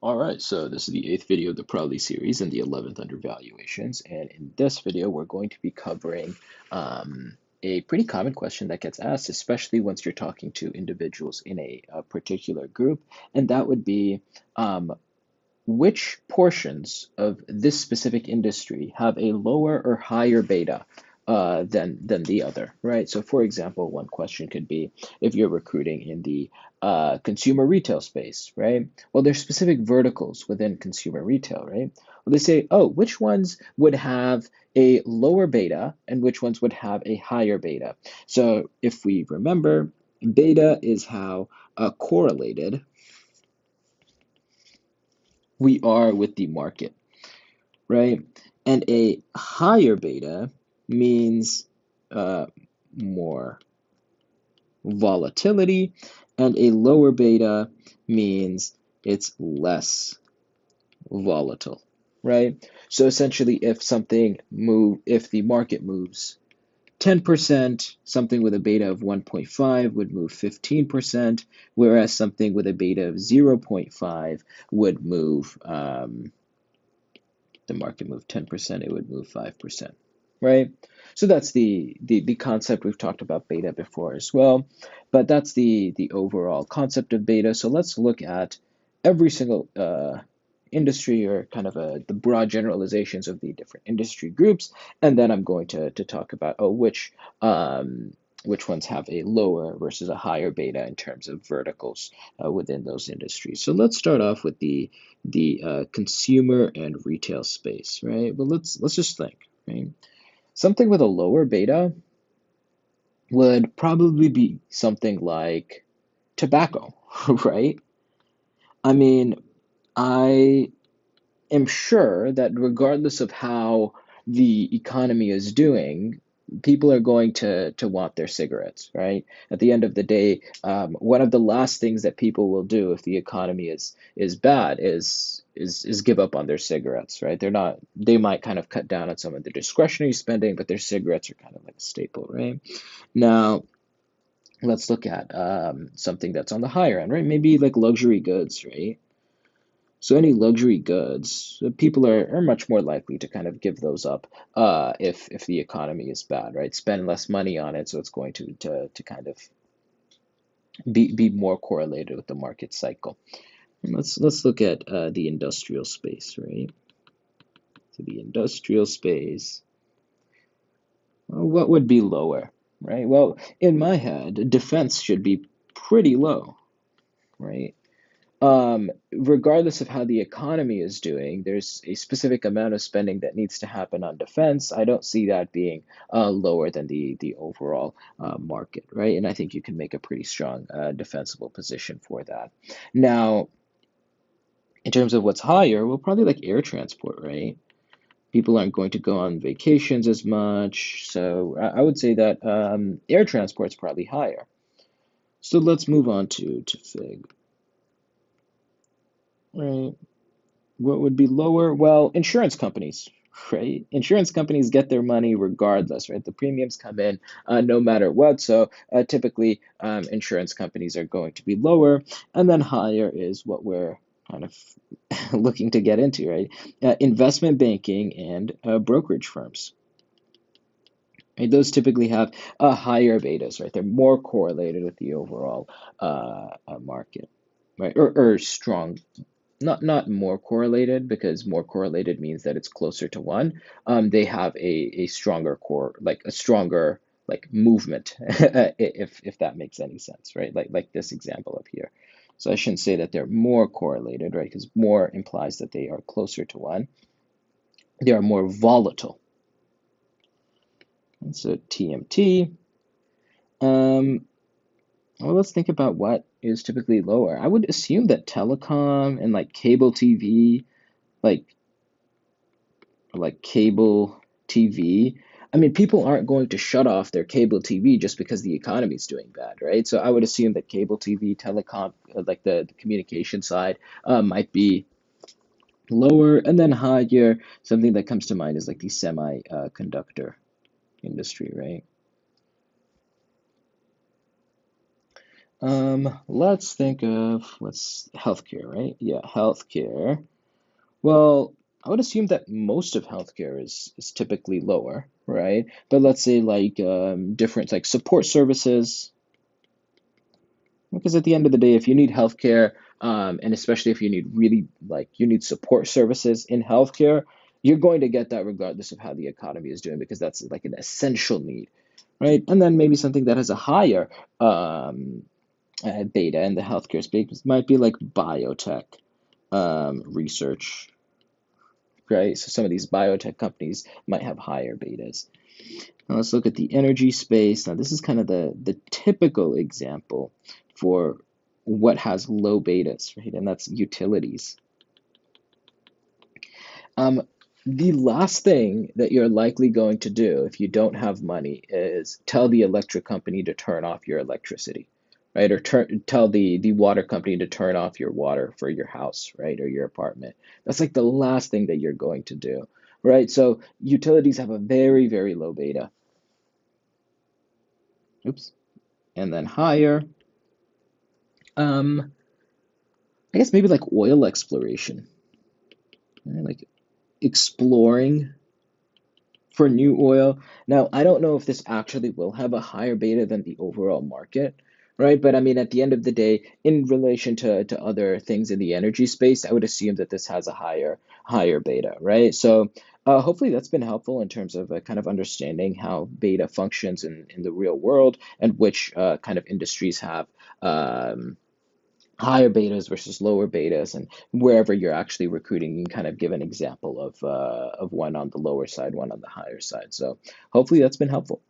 All right, so this is the eighth video of the Proudly series and the 11th under valuations. And in this video, we're going to be covering a pretty common question that gets asked, especially once you're talking to individuals in a particular group. And that would be which portions of this specific industry have a lower or higher beta than the other, right? So, for example, one question could be if you're recruiting in the consumer retail space, right? Well, there's specific verticals within consumer retail, right? Well, they say, oh, which ones would have a lower beta and which ones would have a higher beta? So, if we remember, beta is how correlated we are with the market, right? And a higher beta means uh, more volatility, and a lower beta means it's less volatile, right? So essentially, if the market moves 10%, something with a beta of 1.5 would move 15%, whereas something with a beta of 0.5 would move the market moved 10%, it would move 5%, right? So that's the concept. We've talked about beta before as well, but that's the overall concept of beta. So let's look at every single industry or kind of the broad generalizations of the different industry groups, and then I'm going to talk about which ones have a lower versus a higher beta in terms of verticals within those industries. So let's start off with the consumer and retail space, right? But let's just think, right? Something with a lower beta would probably be something like tobacco, right? I mean, I am sure that regardless of how the economy is doing, people are going to want their cigarettes, right? At the end of the day, one of the last things that people will do if the economy is bad is give up on their cigarettes, right? They might kind of cut down on some of the discretionary spending, but their cigarettes are kind of like a staple, right? Now, let's look at something that's on the higher end, right? Maybe like luxury goods, right? So any luxury goods, people are much more likely to kind of give those up if the economy is bad, right? Spend less money on it, so it's going to kind of be more correlated with the market cycle. And let's look at the industrial space, right? So the industrial space, well, what would be lower, right? Well, in my head, defense should be pretty low, right? Regardless of how the economy is doing, there's a specific amount of spending that needs to happen on defense. I don't see that being lower than the overall market, right? And I think you can make a pretty strong defensible position for that. Now, in terms of what's higher, well, probably like air transport, right? People aren't going to go on vacations as much, so I would say that air transport's probably higher. So let's move on to FIG, right? What would be lower? Well, insurance companies, right? Insurance companies get their money regardless, right? The premiums come in no matter what. So typically, insurance companies are going to be lower, and then higher is what we're kind of looking to get into, right? Investment banking and brokerage firms. Right? Those typically have higher betas, right? They're more correlated with the overall market, right? Or strong, not more correlated, because more correlated means that it's closer to one. They have a stronger core, like a stronger like movement, if that makes any sense, right? Like this example up here. So I shouldn't say that they're more correlated, right? Because more implies that they are closer to one. They are more volatile. And so TMT. Um, well, let's think about what is typically lower. I would assume that telecom and like cable TV, like cable TV. I mean, people aren't going to shut off their cable TV just because the economy is doing bad, right? So I would assume that cable TV, telecom, like the communication side, might be lower, and then higher. Something that comes to mind is like the semiconductor industry, right? Let's think of let's healthcare, right? Yeah, healthcare. Well, I would assume that most of healthcare is typically lower, right? But let's say like different like support services, because at the end of the day, if you need healthcare, and especially if you need really like you need support services in healthcare, you're going to get that regardless of how the economy is doing, because that's like an essential need, right? And then maybe something that has a higher um, beta in the healthcare space might be like biotech research, right? So some of these biotech companies might have higher betas. Now let's look at the energy space. Now this is kind of the typical example for what has low betas, right? And that's utilities. Um, the last thing that you're likely going to do if you don't have money is tell the electric company to turn off your electricity, right? Or tell the water company to turn off your water for your house, right? Or your apartment. That's like the last thing that you're going to do, right? So utilities have a very, very low beta. Oops. And then higher. Um, I guess maybe like oil exploration, right? Like exploring for new oil. Now, I don't know if this actually will have a higher beta than the overall market, right? But I mean, at the end of the day, in relation to other things in the energy space, I would assume that this has a higher beta, right? So hopefully that's been helpful in terms of kind of understanding how beta functions in the real world, and which kind of industries have um, higher betas versus lower betas, and wherever you're actually recruiting, you can kind of give an example of one on the lower side, one on the higher side. So hopefully that's been helpful.